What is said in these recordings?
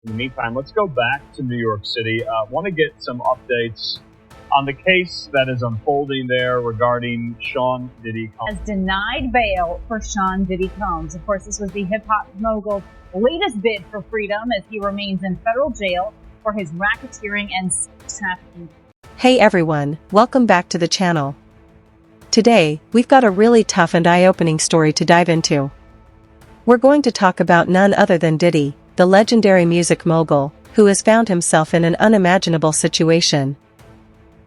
In the meantime, let's go back to New York City. Want to get some updates on the case that is unfolding there regarding Sean Diddy Combs. Has denied bail for Sean Diddy Combs. Of course, this was the hip-hop mogul's latest bid for freedom as he remains in federal jail for his racketeering and sex trafficking. Hey everyone, welcome back to the channel. Today, we've got a really tough and eye-opening story to dive into. We're going to talk about none other than Diddy, the legendary music mogul, who has found himself in an unimaginable situation.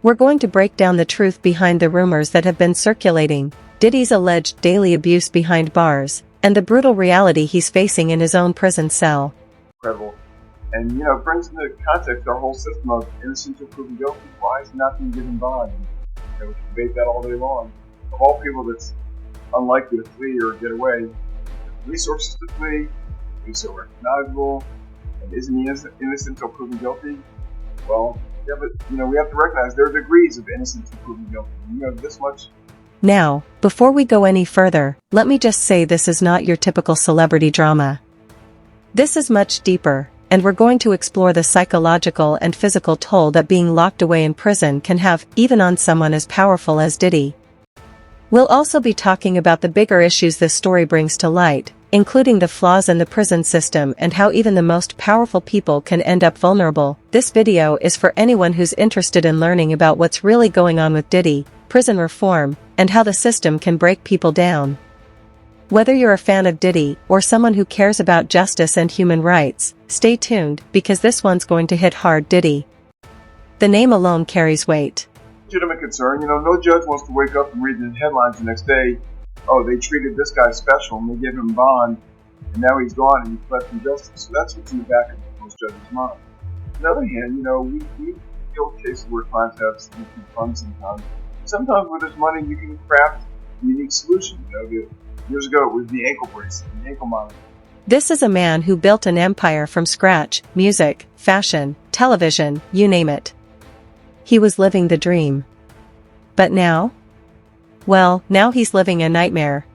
We're going to break down the truth behind the rumors that have been circulating, Diddy's alleged daily abuse behind bars, and the brutal reality he's facing in his own prison cell. Incredible. And, it brings into context our whole system of innocent until proven guilty. Why is he not being given bond? We can debate that all day long. Of all people that's unlikely to flee or get away, resources to flee, he's so recognizable, and isn't he innocent until proven guilty? Well, yeah, but, we have to recognize there are degrees of innocence until proven guilty. This much. Now, before we go any further, let me just say this is not your typical celebrity drama. This is much deeper, and we're going to explore the psychological and physical toll that being locked away in prison can have, even on someone as powerful as Diddy. We'll also be talking about the bigger issues this story brings to light, including the flaws in the prison system and how even the most powerful people can end up vulnerable. This video is for anyone who's interested in learning about what's really going on with Diddy, prison reform, and how the system can break people down. Whether you're a fan of Diddy or someone who cares about justice and human rights, stay tuned because this one's going to hit hard. Diddy. The name alone carries weight. Legitimate concern. No judge wants to wake up and read the headlines the next day. Oh, they treated this guy special and they gave him bond, and now he's gone and he's fled from justice. So that's what's in the back of most judges' mind. On the other hand, we deal with cases where clients have significant funds sometimes. Sometimes where there's money, you can craft a unique solution. Years ago, it was the ankle bracelet, the ankle monitor. This is a man who built an empire from scratch: music, fashion, television, you name it. He was living the dream. But now? Well, now he's living a nightmare.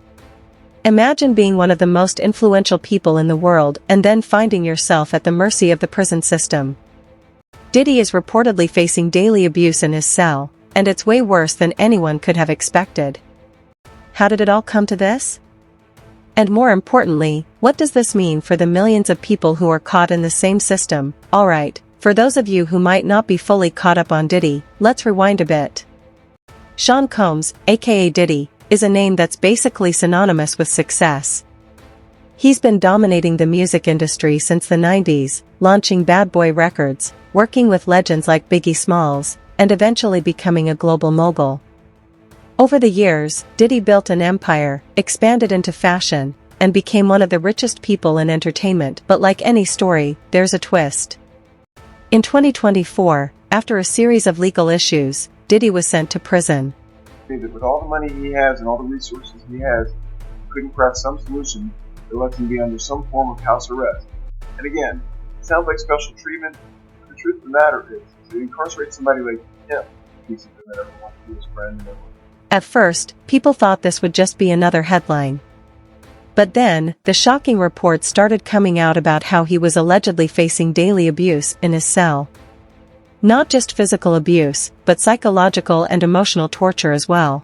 Imagine being one of the most influential people in the world and then finding yourself at the mercy of the prison system. Diddy is reportedly facing daily abuse in his cell, and it's way worse than anyone could have expected. How did it all come to this? And more importantly, what does this mean for the millions of people who are caught in the same system? Alright, for those of you who might not be fully caught up on Diddy, let's rewind a bit. Sean Combs, aka Diddy, is a name that's basically synonymous with success. He's been dominating the music industry since the 90s, launching Bad Boy Records, working with legends like Biggie Smalls, and eventually becoming a global mogul. Over the years, Diddy built an empire, expanded into fashion, and became one of the richest people in entertainment. But like any story, there's a twist. In 2024, after a series of legal issues, Diddy was sent to prison. With all the money he has and all the resources he has, he couldn't craft some solution that lets him be under some form of house arrest. And again, it sounds like special treatment, but the truth of the matter is, to incarcerate somebody like him, he's that everyone wants to be his friend and everyone. At first, people thought this would just be another headline. But then, the shocking reports started coming out about how he was allegedly facing daily abuse in his cell. Not just physical abuse, but psychological and emotional torture as well.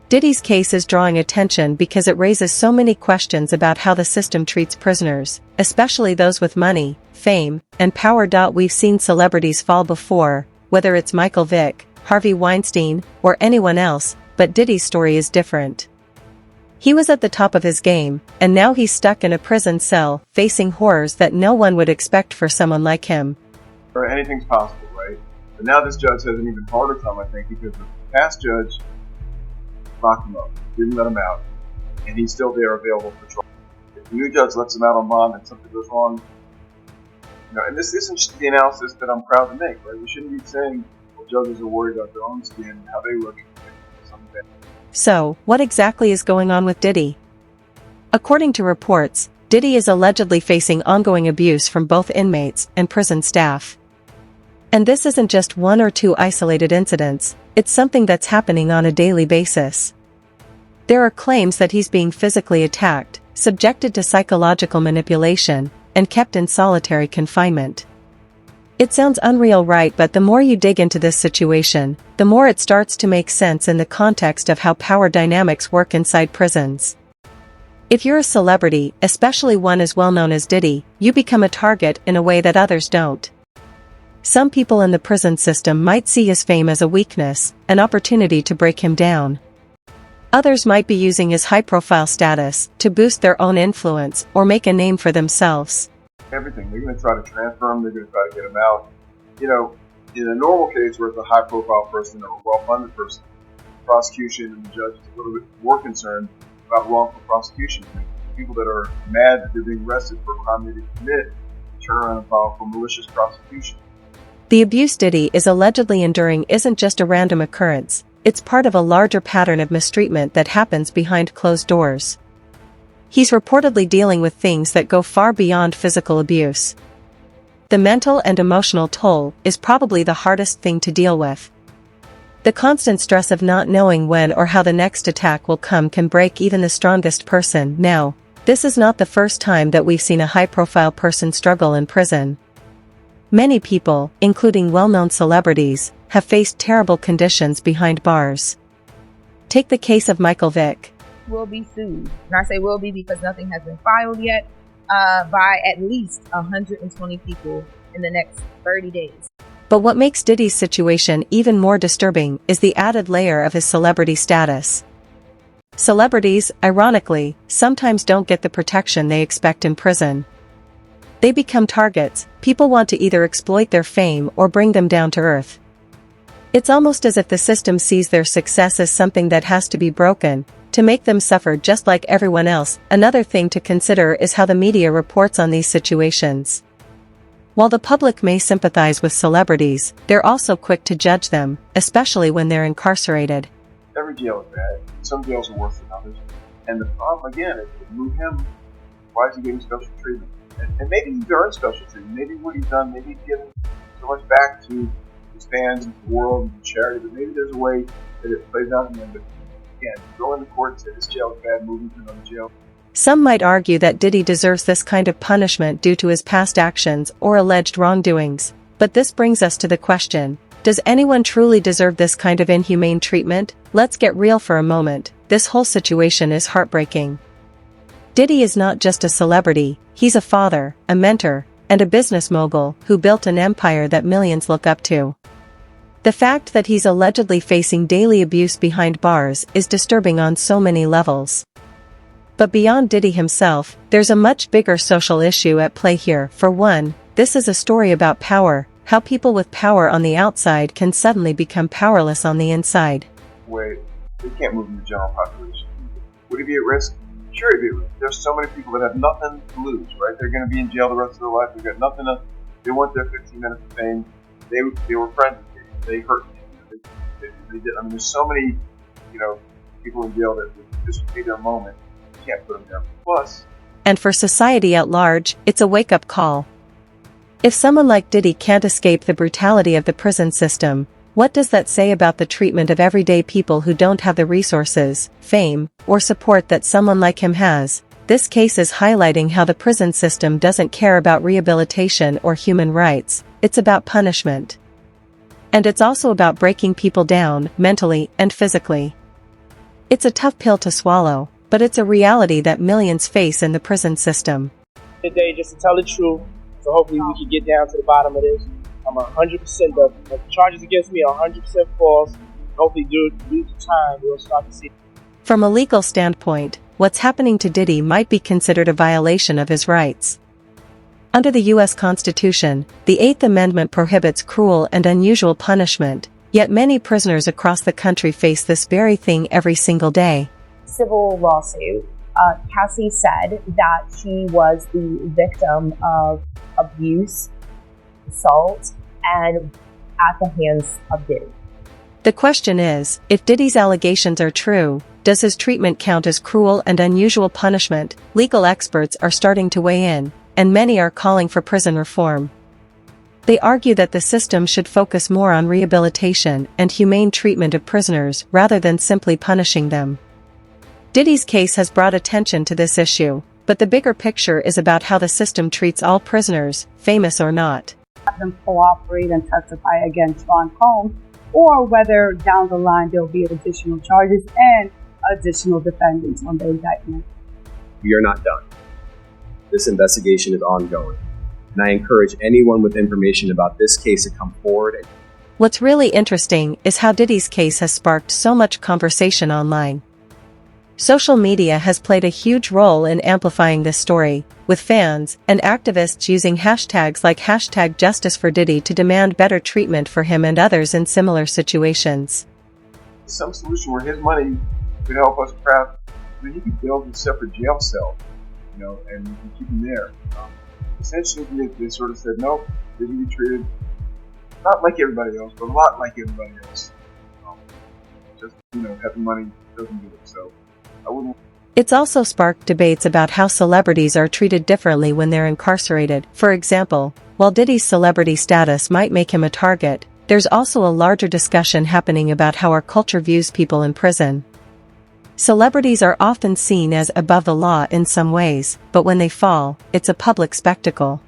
Diddy's case is drawing attention because it raises so many questions about how the system treats prisoners, especially those with money, fame, and power. We've seen celebrities fall before, whether it's Michael Vick, Harvey Weinstein, or anyone else, but Diddy's story is different. He was at the top of his game, and now he's stuck in a prison cell, facing horrors that no one would expect for someone like him. Or anything's possible, right? But now this judge has an even harder time, I think, because the past judge locked him up, didn't let him out, and he's still there available for trial. If the new judge lets him out on bond and something goes wrong, and this isn't the analysis that I'm proud to make, right? We shouldn't be saying, well, judges are worried about their own skin and how they look. So, what exactly is going on with Diddy? According to reports, Diddy is allegedly facing ongoing abuse from both inmates and prison staff. And this isn't just one or two isolated incidents, it's something that's happening on a daily basis. There are claims that he's being physically attacked, subjected to psychological manipulation, and kept in solitary confinement. It sounds unreal, right? But the more you dig into this situation, the more it starts to make sense in the context of how power dynamics work inside prisons. If you're a celebrity, especially one as well known as Diddy, you become a target in a way that others don't. Some people in the prison system might see his fame as a weakness, an opportunity to break him down. Others might be using his high-profile status to boost their own influence or make a name for themselves. Everything. They're going to try to transfer him. They're going to try to get him out. You know, in a normal case where it's a high-profile person or a well-funded person, prosecution and the judge is a little bit more concerned about wrongful prosecution. People that are mad that they're being arrested for a crime they didn't commit turn around and file for malicious prosecution. The abuse Diddy is allegedly enduring isn't just a random occurrence, it's part of a larger pattern of mistreatment that happens behind closed doors. He's reportedly dealing with things that go far beyond physical abuse. The mental and emotional toll is probably the hardest thing to deal with. The constant stress of not knowing when or how the next attack will come can break even the strongest person. Now, this is not the first time that we've seen a high-profile person struggle in prison. Many people, including well-known celebrities, have faced terrible conditions behind bars. Take the case of Michael Vick. Will be sued. And I say will be because nothing has been filed yet, by at least 120 people in the next 30 days. But what makes Diddy's situation even more disturbing is the added layer of his celebrity status. Celebrities, ironically, sometimes don't get the protection they expect in prison. They become targets. People want to either exploit their fame or bring them down to earth. It's almost as if the system sees their success as something that has to be broken, to make them suffer just like everyone else. Another thing to consider is how the media reports on these situations. While the public may sympathize with celebrities, they're also quick to judge them, especially when they're incarcerated. Every jail is bad. Some jails are worse than others. And the problem, again, is to move him. Why is he getting special treatment? And maybe he's earned special treatment. Maybe what he's done, maybe he's given so much back to his fans and the world and charity, but maybe there's a way that it plays out in the end. But again, go into court and say this jail is bad, move him to another jail. Some might argue that Diddy deserves this kind of punishment due to his past actions or alleged wrongdoings. But this brings us to the question, does anyone truly deserve this kind of inhumane treatment? Let's get real for a moment. This whole situation is heartbreaking. Diddy is not just a celebrity, he's a father, a mentor, and a business mogul who built an empire that millions look up to. The fact that he's allegedly facing daily abuse behind bars is disturbing on so many levels. But beyond Diddy himself, there's a much bigger social issue at play here. For one, this is a story about power, how people with power on the outside can suddenly become powerless on the inside. Wait, they can't move in the general population. Would he be at risk? Sure he'd be at risk. There's so many people that have nothing to lose, right? They're going to be in jail the rest of their life. They've got nothing to, they want their 15 minutes of fame. They were friends with him. They hurt him. They did. I mean, there's so many, people in jail that this would be their moment. You can't put them there. Plus, and for society at large, it's a wake-up call. If someone like Diddy can't escape the brutality of the prison system, what does that say about the treatment of everyday people who don't have the resources, fame, or support that someone like him has? This case is highlighting how the prison system doesn't care about rehabilitation or human rights, it's about punishment. And it's also about breaking people down, mentally and physically. It's a tough pill to swallow, but it's a reality that millions face in the prison system. Today, just to tell the truth, so hopefully we can get down to the bottom of this. I'm 100%, the charges against me are 100% false. Hopefully due to time, we'll start to see. From a legal standpoint, what's happening to Diddy might be considered a violation of his rights. Under the U.S. Constitution, the Eighth Amendment prohibits cruel and unusual punishment, yet many prisoners across the country face this very thing every single day. Civil lawsuit, Cassie said that she was the victim of abuse, assault, and at the hands of Diddy. The question is, if Diddy's allegations are true, does his treatment count as cruel and unusual punishment? Legal experts are starting to weigh in, and many are calling for prison reform. They argue that the system should focus more on rehabilitation and humane treatment of prisoners rather than simply punishing them. Diddy's case has brought attention to this issue. but the bigger picture is about how the system treats all prisoners, famous or not. Have them cooperate and testify against Sean Combs, or whether down the line there'll be additional charges and additional defendants on the indictment. We are not done. This investigation is ongoing, and I encourage anyone with information about this case to come forward. What's really interesting is how Diddy's case has sparked so much conversation online. Social media has played a huge role in amplifying this story, with fans and activists using hashtags like #JusticeForDiddy to demand better treatment for him and others in similar situations. Some solution where his money could help us craft, he could build a separate jail cell, and you can keep him there. Essentially, they sort of said, nope, Diddy be treated not like everybody else, but a lot like everybody else. Having money doesn't do it, so I wouldn't. It's also sparked debates about how celebrities are treated differently when they're incarcerated. For example, while Diddy's celebrity status might make him a target, there's also a larger discussion happening about how our culture views people in prison. Celebrities are often seen as above the law in some ways, but when they fall, it's a public spectacle.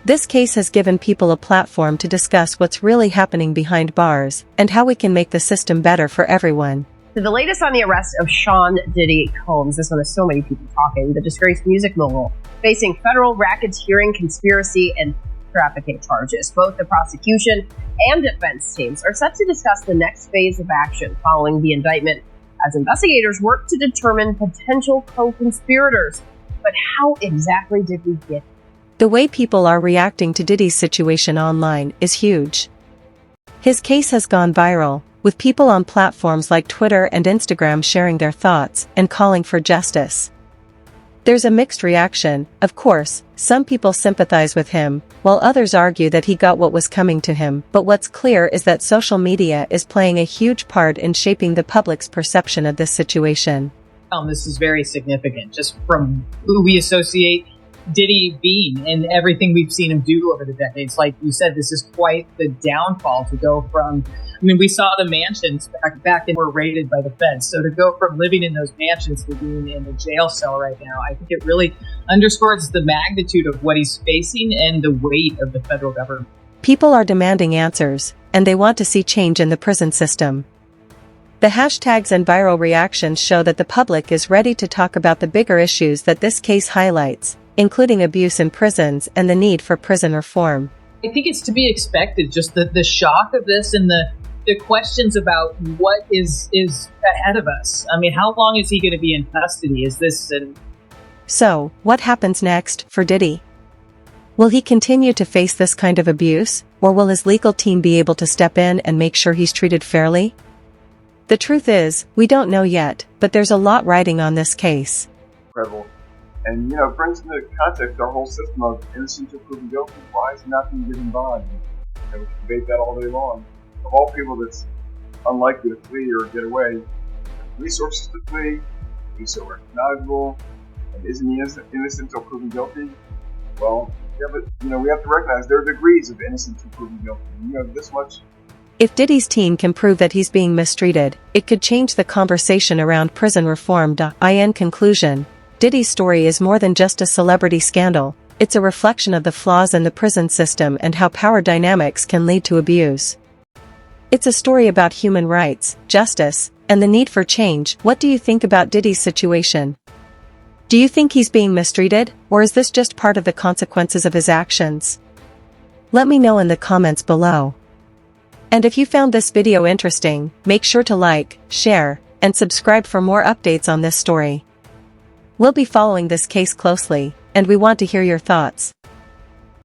This case has given people a platform to discuss what's really happening behind bars, and how we can make the system better for everyone. So the latest on the arrest of Sean Diddy Combs, this one has so many people talking, the disgraced music mogul, facing federal racketeering, conspiracy, and trafficking charges. Both the prosecution and defense teams are set to discuss the next phase of action following the indictment, as investigators work to determine potential co-conspirators. But how exactly did we get? The way people are reacting to Diddy's situation online is huge. His case has gone viral, with people on platforms like Twitter and Instagram sharing their thoughts and calling for justice. There's a mixed reaction. Of course, some people sympathize with him, while others argue that he got what was coming to him. But what's clear is that social media is playing a huge part in shaping the public's perception of this situation. This is very significant, just from who we associate Diddy being and everything we've seen him do over the decades. Like you said, this is quite the downfall to go from, we saw the mansions back then were raided by the feds. So to go from living in those mansions to being in a jail cell right now, I think it really underscores the magnitude of what he's facing and the weight of the federal government. People are demanding answers, and they want to see change in the prison system. The hashtags and viral reactions show that the public is ready to talk about the bigger issues that this case highlights, including abuse in prisons and the need for prison reform. I think it's to be expected, just the shock of this and the questions about what is ahead of us. How long is he going to be in custody? So, what happens next for Diddy? Will he continue to face this kind of abuse, or will his legal team be able to step in and make sure he's treated fairly? The truth is, we don't know yet, but there's a lot riding on this case. Incredible. And, brings into context our whole system of innocent until proven guilty. Why is he not being given bond? We can debate that all day long. Of all people that's unlikely to flee or get away, resources to flee, he's so recognizable, and isn't he innocent until proven guilty? Well, yeah, but, we have to recognize there are degrees of innocent until proven guilty. This much. If Diddy's team can prove that he's being mistreated, it could change the conversation around prison reform. In conclusion, Diddy's story is more than just a celebrity scandal. It's a reflection of the flaws in the prison system and how power dynamics can lead to abuse. It's a story about human rights, justice, and the need for change. What do you think about Diddy's situation? Do you think he's being mistreated, or is this just part of the consequences of his actions? Let me know in the comments below. And if you found this video interesting, make sure to like, share, and subscribe for more updates on this story. We'll be following this case closely, and we want to hear your thoughts.